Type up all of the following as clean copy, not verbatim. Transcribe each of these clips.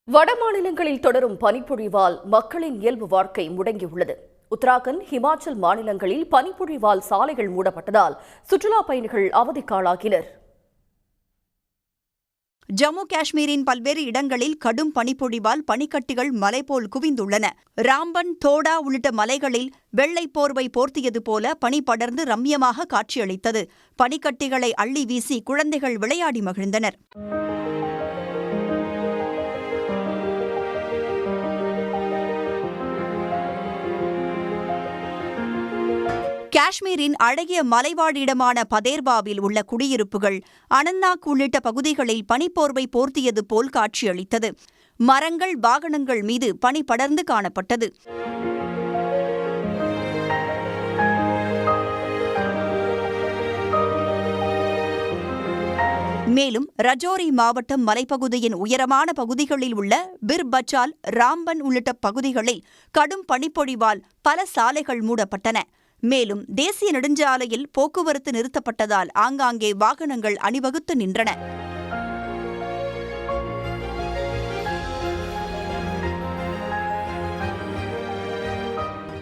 வட மாநிலங்களில் தொடரும் பனிப்பொழிவால் மக்களின் இயல்பு வாழ்க்கை முடங்கியுள்ளது. உத்தராகண்ட், ஹிமாச்சல் மாநிலங்களில் பனிப்பொழிவால் சாலைகள் மூடப்பட்டதால் சுற்றுலா பயணிகள் அவதிக்காளாகினர். ஜம்மு காஷ்மீரின் பல்வேறு இடங்களில் கடும் பனிப்பொழிவால் பனிக்கட்டிகள் மலை போல் குவிந்துள்ளன. ராம்பன், தோடா உள்ளிட்ட மலைகளில் வெள்ளை போர்வை போர்த்தியது போல பனி படர்ந்து ரம்யமாக காட்சியளித்தது. பனிக்கட்டிகளை அள்ளி வீசி குழந்தைகள் விளையாடி மகிழ்ந்தனர். காஷ்மீரின் அழகிய மலைவாழிடமான பதேர்வாவில் உள்ள குடியிருப்புகள் அனந்த்நாக் உள்ளிட்ட பகுதிகளில் பனிப்போர்வை போர்த்தியது போல் காட்சியளித்தது. மரங்கள், வாகனங்கள் மீது பனி படர்ந்து காணப்பட்டது. மேலும் ரஜோரி மாவட்டம் மலைப்பகுதியின் உயரமான பகுதிகளில் உள்ள பிர் பச்சால், ராம்பன் உள்ளிட்ட பகுதிகளில் கடும் பனிப்பொழிவால் பல சாலைகள் மூடப்பட்டன. மேலும் தேசிய நெடுஞ்சாலையில் போக்குவரத்து நிறுத்தப்பட்டதால் ஆங்காங்கே வாகனங்கள் அணிவகுத்து நின்றன.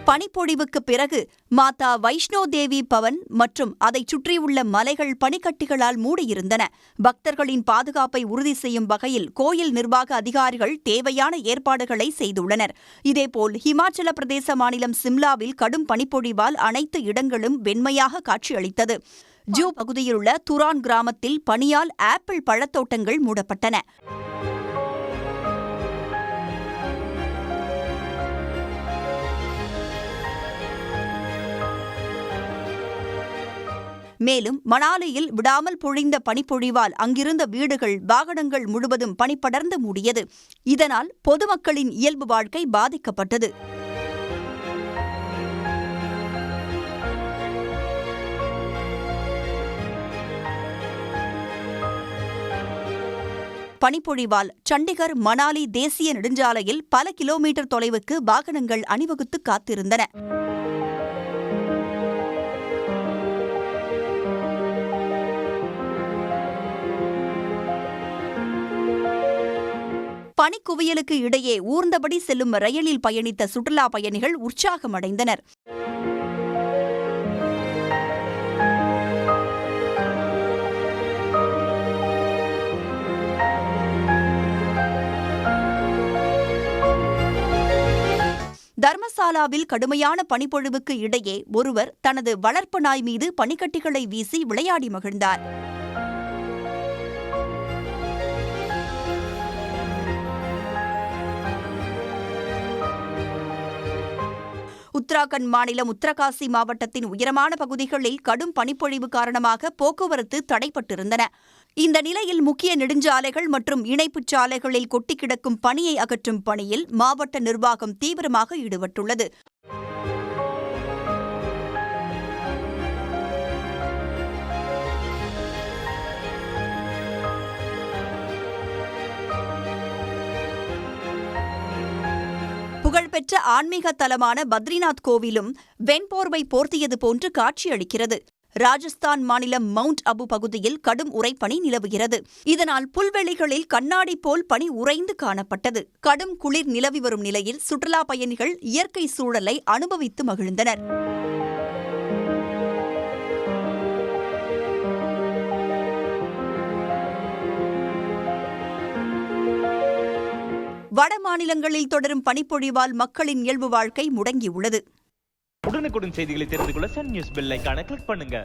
பனிப்பொழிவுக்கு பிறகு மாதா வைஷ்ணோ தேவி பவன் மற்றும் அதைச் சுற்றியுள்ள மலைகள் பனிக்கட்டிகளால் மூடியிருந்தன. பக்தர்களின் பாதுகாப்பை உறுதி செய்யும் வகையில் கோயில் நிர்வாக அதிகாரிகள் தேவையான ஏற்பாடுகளை செய்துள்ளனர். இதேபோல் ஹிமாச்சல பிரதேச மாநிலம் சிம்லாவில் கடும் பனிப்பொழிவால் அனைத்து இடங்களும் வெண்மையாக காட்சியளித்தது. ஜூ பகுதியிலுள்ள துரான் கிராமத்தில் பனியால் ஆப்பிள் பழத்தோட்டங்கள் மூடப்பட்டன. மேலும் மணாலியில் விடாமல் பொழிந்த பனிப்பொழிவால் அங்கிருந்த வீடுகள், வாகனங்கள் முழுவதும் பனிப்படர்ந்து மூடியது. இதனால் பொதுமக்களின் இயல்பு வாழ்க்கை பாதிக்கப்பட்டது. பனிப்பொழிவால் சண்டிகர் மணாலி தேசிய நெடுஞ்சாலையில் பல கிலோமீட்டர் தொலைவுக்கு வாகனங்கள் அணிவகுத்து காத்திருந்தன. பனிக்குவியலுக்கு இடையே ஊர்ந்தபடி செல்லும் ரயிலில் பயணித்த சுற்றுலா பயணிகள் உற்சாகமடைந்தனர். தர்மசாலாவில் கடுமையான பனிப்பொழிவுக்கு இடையே ஒருவர் தனது வளர்ப்பு நாய் மீது பனிக்கட்டிகளை வீசி விளையாடி மகிழ்ந்தார். உத்தராகண்ட் மாநிலம் உத்தரகாசி மாவட்டத்தின் உயரமான பகுதிகளில் கடும் பனிப்பொழிவு காரணமாக போக்குவரத்து தடைப்பட்டிருந்தன. இந்த நிலையில் முக்கிய நெடுஞ்சாலைகள் மற்றும் இணைப்புச் சாலைகளில் கொட்டி கிடக்கும் பனியை அகற்றும் பணியில் மாவட்ட நிர்வாகம் தீவிரமாக ஈடுபட்டுள்ளது. புகழ்பெற்ற ஆன்மீக தலமான பத்ரிநாத் கோவிலும் வெண்போர்வை போர்த்தியது போன்று காட்சியளிக்கிறது. ராஜஸ்தான் மாநிலம் மவுண்ட் அபு பகுதியில் கடும் உறைபனி நிலவுகிறது. இதனால் புல்வெளிகளில் கண்ணாடி போல் பனி உறைந்து காணப்பட்டது. கடும் குளிர் நிலவி வரும் நிலையில் சுற்றுலா பயணிகள் இயற்கை சூழலை அனுபவித்து மகிழ்ந்தனர். வட மாநிலங்களில் தொடரும் பனிப்பொழிவால் மக்களின் இயல்பு வாழ்க்கை முடங்கியுள்ளது. உடனுக்குடன் செய்திகளை தெரிந்து கொள்ள சன் நியூஸ் பெல் ஐகானை கிளிக் பண்ணுங்க.